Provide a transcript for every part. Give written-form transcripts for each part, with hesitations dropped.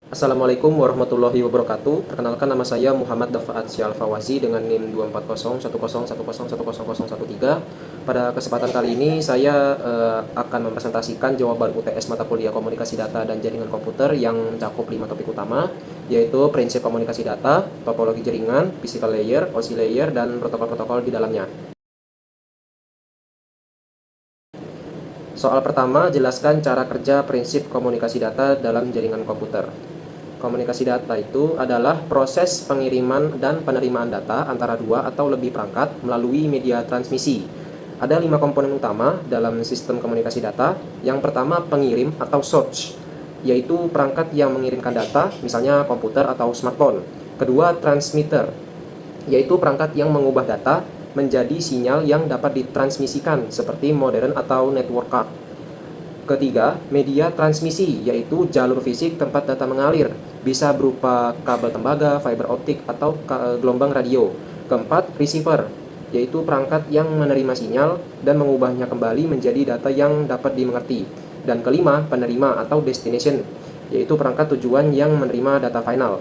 Assalamualaikum warahmatullahi wabarakatuh. Perkenalkan, nama saya Muhammad Dafaat Syalfawazi dengan NIM 2401010101013. Pada kesempatan kali ini saya akan mempresentasikan jawaban UTS mata kuliah Komunikasi Data dan Jaringan Komputer yang mencakup 5 topik utama, yaitu prinsip komunikasi data, topologi jaringan, physical layer, OSI layer, dan protokol-protokol di dalamnya. Soal pertama, jelaskan cara kerja prinsip komunikasi data dalam jaringan komputer. Komunikasi data itu adalah proses pengiriman dan penerimaan data antara dua atau lebih perangkat melalui media transmisi. Ada 5 komponen utama dalam sistem komunikasi data. Yang pertama, pengirim atau source, yaitu perangkat yang mengirimkan data, misalnya komputer atau smartphone. Kedua, transmitter, yaitu perangkat yang mengubah data menjadi sinyal yang dapat ditransmisikan seperti modem atau network card. Ketiga, media transmisi, yaitu jalur fisik tempat data mengalir, bisa berupa kabel tembaga, fiber optik, atau gelombang radio. Keempat, receiver, yaitu perangkat yang menerima sinyal dan mengubahnya kembali menjadi data yang dapat dimengerti. Dan kelima, penerima atau destination, yaitu perangkat tujuan yang menerima data final.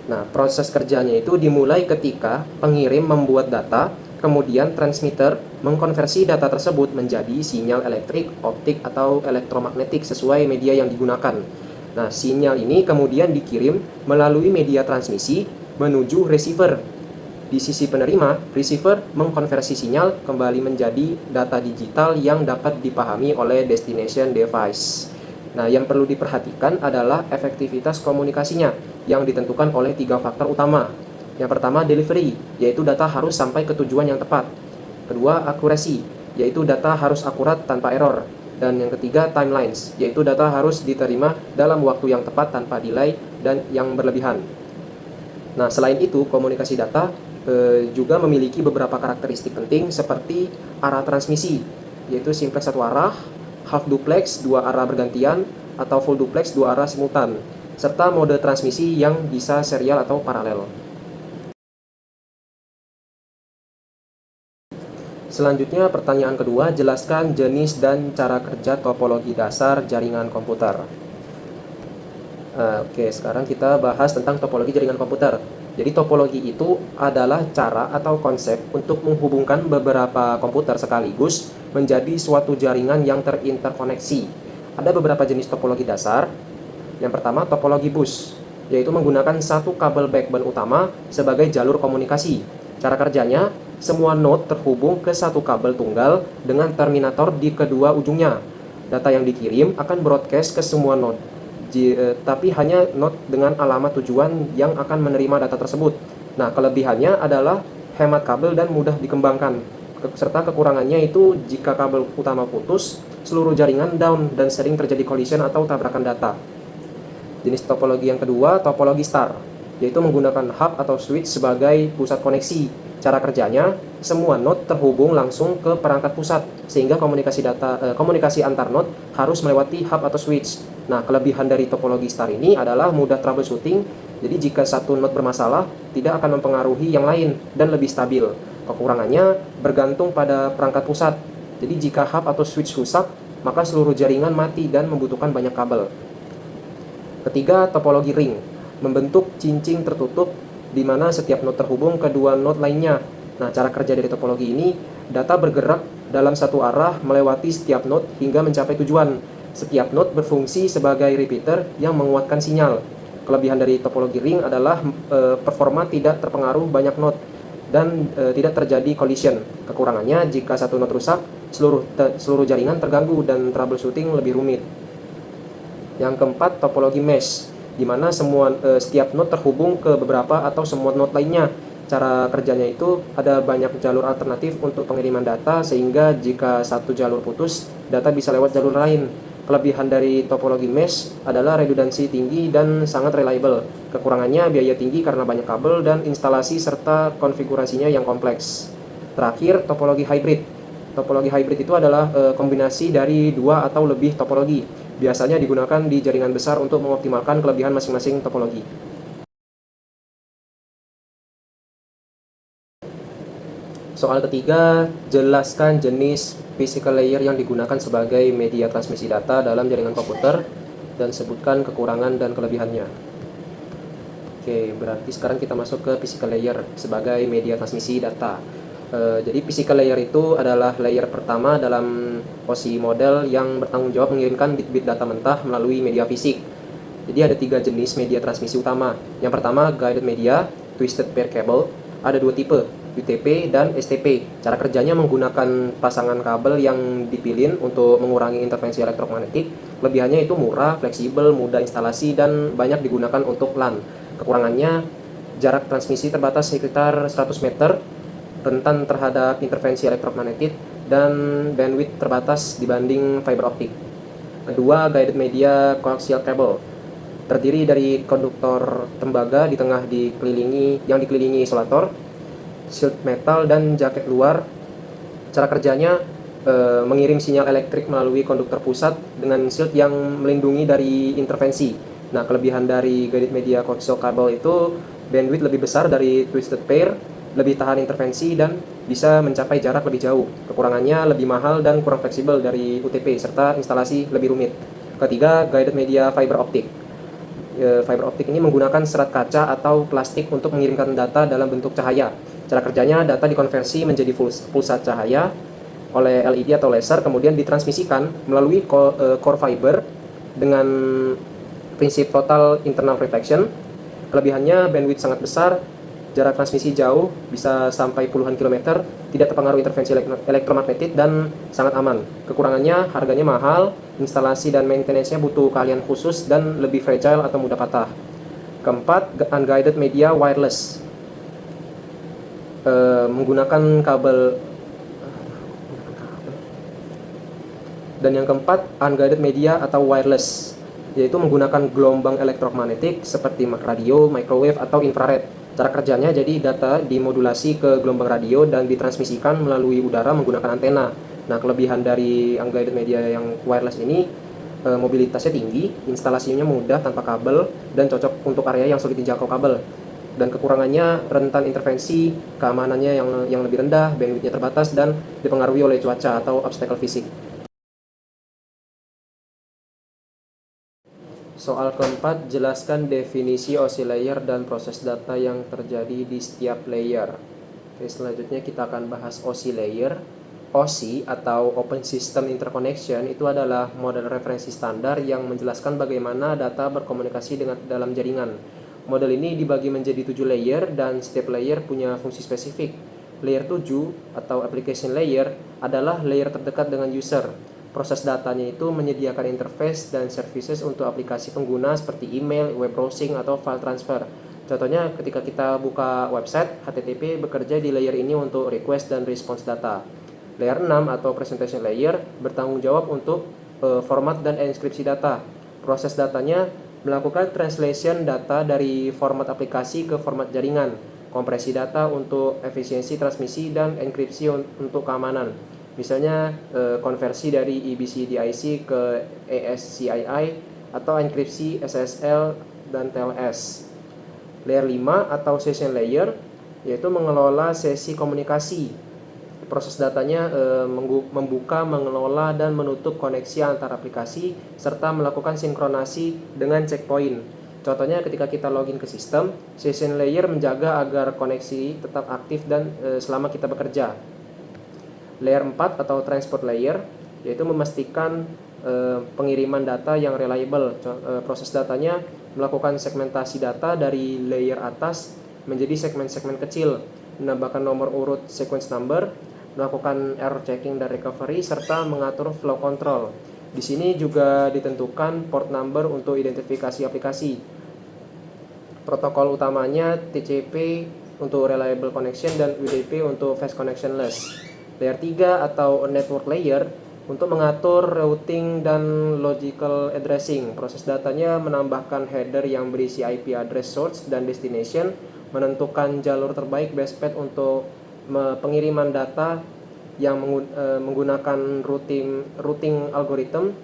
Nah, proses kerjanya itu dimulai ketika pengirim membuat data, kemudian transmitter mengkonversi data tersebut menjadi sinyal elektrik, optik, atau elektromagnetik sesuai media yang digunakan. Nah, sinyal ini kemudian dikirim melalui media transmisi menuju receiver. Di sisi penerima, receiver mengkonversi sinyal kembali menjadi data digital yang dapat dipahami oleh destination device. Nah, yang perlu diperhatikan adalah efektivitas komunikasinya yang ditentukan oleh 3 faktor utama. Yang pertama, delivery, yaitu data harus sampai ke tujuan yang tepat. Kedua, accuracy, yaitu data harus akurat tanpa error. Dan yang ketiga, timelines, yaitu data harus diterima dalam waktu yang tepat tanpa delay dan yang berlebihan. Nah, selain itu, komunikasi data juga memiliki beberapa karakteristik penting seperti arah transmisi, yaitu simplex satu arah, half duplex dua arah bergantian, atau full duplex dua arah simultan, serta mode transmisi yang bisa serial atau paralel. Selanjutnya, pertanyaan kedua, jelaskan jenis dan cara kerja topologi dasar jaringan komputer. Oke, sekarang kita bahas tentang topologi jaringan komputer. Jadi topologi itu adalah cara atau konsep untuk menghubungkan beberapa komputer sekaligus menjadi suatu jaringan yang terinterkoneksi. Ada beberapa jenis topologi dasar. Yang pertama, topologi bus, yaitu menggunakan satu kabel backbone utama sebagai jalur komunikasi. Cara kerjanya, semua node terhubung ke satu kabel tunggal dengan terminator di kedua ujungnya. Data yang dikirim akan broadcast ke semua node, tapi hanya node dengan alamat tujuan yang akan menerima data tersebut. Nah, kelebihannya adalah hemat kabel dan mudah dikembangkan. Serta kekurangannya itu jika kabel utama putus, seluruh jaringan down dan sering terjadi collision atau tabrakan data. Jenis topologi yang kedua, topologi star, yaitu menggunakan hub atau switch sebagai pusat koneksi. Cara kerjanya, semua node terhubung langsung ke perangkat pusat, sehingga komunikasi antar node harus melewati hub atau switch. Nah, kelebihan dari topologi star ini adalah mudah troubleshooting, jadi jika satu node bermasalah, tidak akan mempengaruhi yang lain dan lebih stabil. Kekurangannya bergantung pada perangkat pusat, jadi jika hub atau switch rusak, maka seluruh jaringan mati dan membutuhkan banyak kabel. Ketiga, topologi ring, membentuk cincin tertutup di mana setiap node terhubung ke dua node lainnya. Nah, cara kerja dari topologi ini, data bergerak dalam satu arah melewati setiap node hingga mencapai tujuan. Setiap node berfungsi sebagai repeater yang menguatkan sinyal. Kelebihan dari topologi ring adalah performa tidak terpengaruh banyak node dan tidak terjadi collision. Kekurangannya, jika satu node rusak, seluruh jaringan terganggu dan troubleshooting lebih rumit. Yang keempat, topologi mesh, di mana setiap node terhubung ke beberapa atau semua node lainnya. Cara kerjanya itu ada banyak jalur alternatif untuk pengiriman data, sehingga jika satu jalur putus, data bisa lewat jalur lain. Kelebihan dari topologi mesh adalah redundansi tinggi dan sangat reliable. Kekurangannya biaya tinggi karena banyak kabel dan instalasi serta konfigurasinya yang kompleks. Terakhir, topologi hybrid. Topologi hybrid itu adalah kombinasi dari dua atau lebih topologi. Biasanya digunakan di jaringan besar untuk mengoptimalkan kelebihan masing-masing topologi. Soal ketiga, jelaskan jenis physical layer yang digunakan sebagai media transmisi data dalam jaringan komputer. dan sebutkan kekurangan dan kelebihannya. Oke, berarti sekarang kita masuk ke physical layer sebagai media transmisi data. Jadi physical layer itu adalah layer pertama dalam OSI model yang bertanggung jawab mengirimkan bit-bit data mentah melalui media fisik. Jadi ada 3 jenis media transmisi utama. Yang pertama guided media, twisted pair cable. Ada 2 tipe, UTP dan STP. Cara kerjanya menggunakan pasangan kabel yang dipilin untuk mengurangi interferensi elektromagnetik. Kelebihannya itu murah, fleksibel, mudah instalasi, dan banyak digunakan untuk LAN. Kekurangannya jarak transmisi terbatas sekitar 100 meter, rentan terhadap interferensi elektromagnetik, dan bandwidth terbatas dibanding fiber optik. Kedua, guided media coaxial cable. Terdiri dari konduktor tembaga di tengah yang dikelilingi isolator, shield metal, dan jaket luar. Cara kerjanya mengirim sinyal elektrik melalui konduktor pusat dengan shield yang melindungi dari intervensi. Nah, kelebihan dari guided media coaxial cable itu bandwidth lebih besar dari twisted pair, lebih tahan intervensi, dan bisa mencapai jarak lebih jauh. Kekurangannya lebih mahal dan kurang fleksibel dari UTP, serta instalasi lebih rumit. Ketiga, guided media fiber optik. Fiber optik ini menggunakan serat kaca atau plastik untuk mengirimkan data dalam bentuk cahaya. Cara kerjanya, data dikonversi menjadi pulsa cahaya oleh LED atau laser, kemudian ditransmisikan melalui core fiber dengan prinsip total internal reflection. Kelebihannya bandwidth sangat besar, jarak transmisi jauh, bisa sampai puluhan kilometer, tidak terpengaruh intervensi elektromagnetik, dan sangat aman. Kekurangannya, harganya mahal, instalasi dan maintenance-nya butuh keahlian khusus, dan lebih fragile atau mudah patah. Keempat, unguided media wireless. Menggunakan kabel. Dan yang keempat, unguided media atau wireless, yaitu menggunakan gelombang elektromagnetik seperti radio, microwave, atau infrared. Cara kerjanya, jadi data dimodulasi ke gelombang radio dan ditransmisikan melalui udara menggunakan antena. Nah, kelebihan dari unguided media yang wireless ini, mobilitasnya tinggi, instalasinya mudah tanpa kabel, dan cocok untuk area yang sulit dijangkau kabel. Dan kekurangannya rentan intervensi, keamanannya yang lebih rendah, bandwidthnya terbatas, dan dipengaruhi oleh cuaca atau obstacle fisik. Soal keempat, jelaskan definisi OSI layer dan proses data yang terjadi di setiap layer. Oke, selanjutnya kita akan bahas OSI layer. OSI atau Open System Interconnection itu adalah model referensi standar yang menjelaskan bagaimana data berkomunikasi dalam jaringan. Model ini dibagi menjadi 7 layer dan setiap layer punya fungsi spesifik. Layer 7 atau application layer adalah layer terdekat dengan user. Proses datanya itu menyediakan interface dan services untuk aplikasi pengguna seperti email, web browsing, atau file transfer. Contohnya ketika kita buka website, HTTP bekerja di layer ini untuk request dan response data. Layer 6 atau presentation layer bertanggung jawab untuk format dan enkripsi data. Proses datanya melakukan translation data dari format aplikasi ke format jaringan, kompresi data untuk efisiensi transmisi, dan enkripsi untuk keamanan. Misalnya konversi dari EBCDIC ke ASCII atau enkripsi SSL dan TLS. Layer 5 atau session layer yaitu mengelola sesi komunikasi. Proses datanya membuka, mengelola, dan menutup koneksi antar aplikasi serta melakukan sinkronasi dengan checkpoint. Contohnya ketika kita login ke sistem, session layer menjaga agar koneksi tetap aktif dan selama kita bekerja. Layer 4 atau transport layer yaitu memastikan pengiriman data yang reliable. Proses datanya melakukan segmentasi data dari layer atas menjadi segmen-segmen kecil, menambahkan nomor urut sequence number, melakukan error checking dan recovery, serta mengatur flow control. Di sini juga ditentukan port number untuk identifikasi aplikasi. Protokol utamanya TCP untuk reliable connection dan UDP untuk fast connectionless. Layer 3 atau network layer untuk mengatur routing dan logical addressing. Proses datanya menambahkan header yang berisi IP address source dan destination, menentukan jalur terbaik best path untuk pengiriman data yang menggunakan routing algorithm,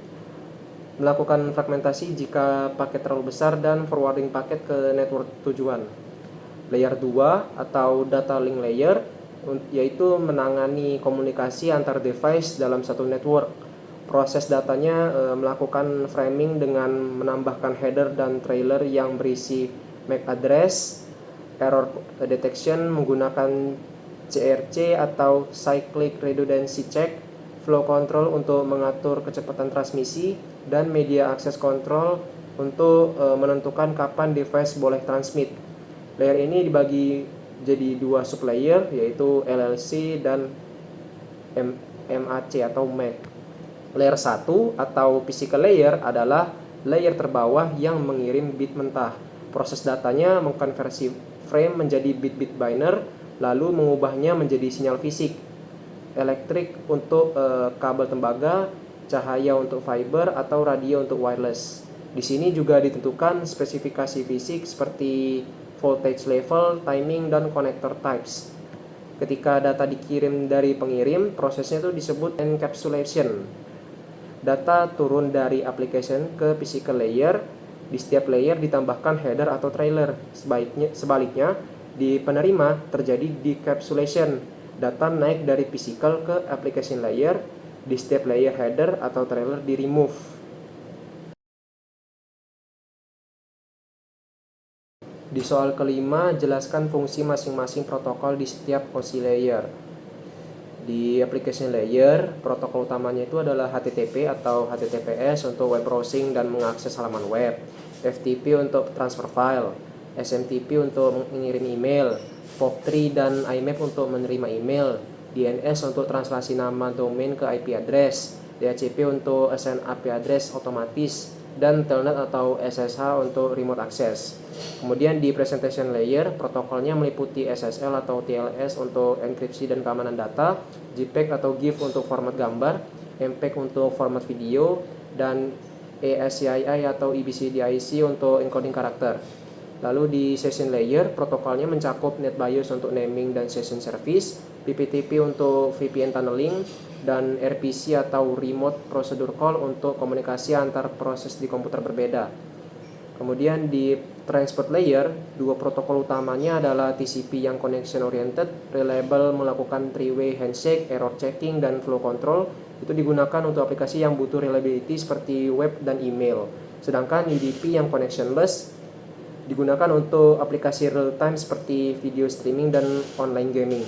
melakukan fragmentasi jika paket terlalu besar, dan forwarding paket ke network tujuan. Layer 2 atau data link layer yaitu menangani komunikasi antar device dalam satu network. Proses datanya melakukan framing dengan menambahkan header dan trailer yang berisi MAC address, error detection menggunakan CRC atau cyclic redundancy check, flow control untuk mengatur kecepatan transmisi, dan media access control untuk menentukan kapan device boleh transmit. Layer ini dibagi jadi dua sublayer, yaitu LLC dan MAC atau MAC. Layer 1 atau physical layer adalah layer terbawah yang mengirim bit mentah. Proses datanya mengkonversi frame menjadi bit-bit binary, lalu mengubahnya menjadi sinyal fisik. Elektrik untuk kabel tembaga, cahaya untuk fiber, atau radio untuk wireless. Di sini juga ditentukan spesifikasi fisik seperti voltage level, timing, dan connector types. Ketika data dikirim dari pengirim, prosesnya itu disebut encapsulation. Data turun dari application ke physical layer. Di setiap layer ditambahkan header atau trailer. Sebaliknya, di penerima terjadi decapsulation. Data naik dari physical ke application layer. Di setiap layer header atau trailer di remove. Di soal kelima, jelaskan fungsi masing-masing protokol di setiap OSI layer. Di application layer, protokol utamanya itu adalah HTTP atau HTTPS untuk web browsing dan mengakses halaman web, FTP untuk transfer file, SMTP untuk mengirim email, POP3 dan IMAP untuk menerima email, DNS untuk translasi nama domain ke IP address, DHCP untuk assign IP address otomatis, dan Telnet atau SSH untuk remote access. Kemudian di presentation layer, protokolnya meliputi SSL atau TLS untuk enkripsi dan keamanan data, JPEG atau GIF untuk format gambar, MPEG untuk format video, dan ASCII atau EBCDIC untuk encoding karakter. Lalu di session layer, protokolnya mencakup NetBIOS untuk naming dan session service, PPTP untuk VPN tunneling, dan RPC atau Remote Procedure Call untuk komunikasi antar proses di komputer berbeda. Kemudian di transport layer, dua protokol utamanya adalah TCP yang connection oriented, reliable melakukan three-way handshake, error checking, dan flow control. Itu digunakan untuk aplikasi yang butuh reliability seperti web dan email. Sedangkan UDP yang connectionless digunakan untuk aplikasi real time seperti video streaming dan online gaming.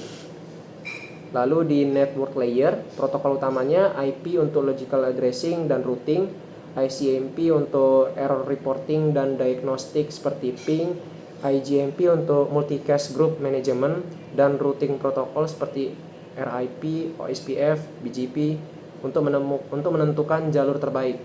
Lalu di network layer, protokol utamanya IP untuk logical addressing dan routing, ICMP untuk error reporting dan diagnostic seperti ping, IGMP untuk multicast group management, dan routing protokol seperti RIP, OSPF, BGP untuk menentukan jalur terbaik.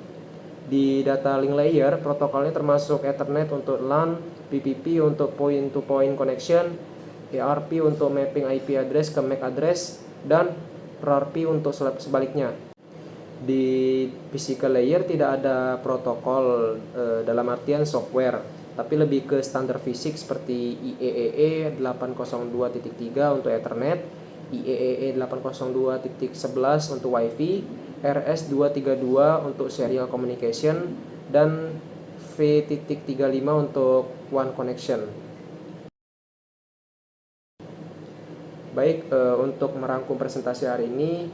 Di data link layer, protokolnya termasuk Ethernet untuk LAN, PPP untuk point-to-point connection, ARP untuk mapping IP address ke MAC address, dan RARP untuk sebaliknya. Di physical layer tidak ada protokol dalam artian software, tapi lebih ke standar fisik seperti IEEE 802.3 untuk Ethernet, IEEE 802.11 untuk Wi-Fi, RS232 untuk serial communication, dan V.35 untuk one connection. Baik, untuk merangkum presentasi hari ini,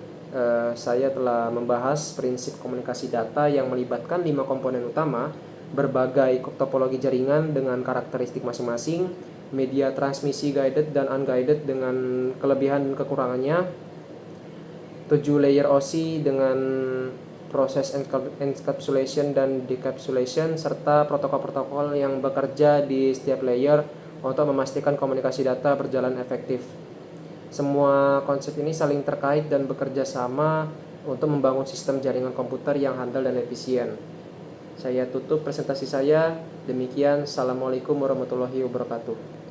saya telah membahas prinsip komunikasi data yang melibatkan 5 komponen utama, berbagai topologi jaringan dengan karakteristik masing-masing, media transmisi guided dan unguided dengan kelebihan dan kekurangannya, 7 layer OSI dengan proses encapsulation dan decapsulation, serta protokol-protokol yang bekerja di setiap layer untuk memastikan komunikasi data berjalan efektif. Semua konsep ini saling terkait dan bekerja sama untuk membangun sistem jaringan komputer yang handal dan efisien. Saya tutup presentasi saya. Demikian, Assalamualaikum warahmatullahi wabarakatuh.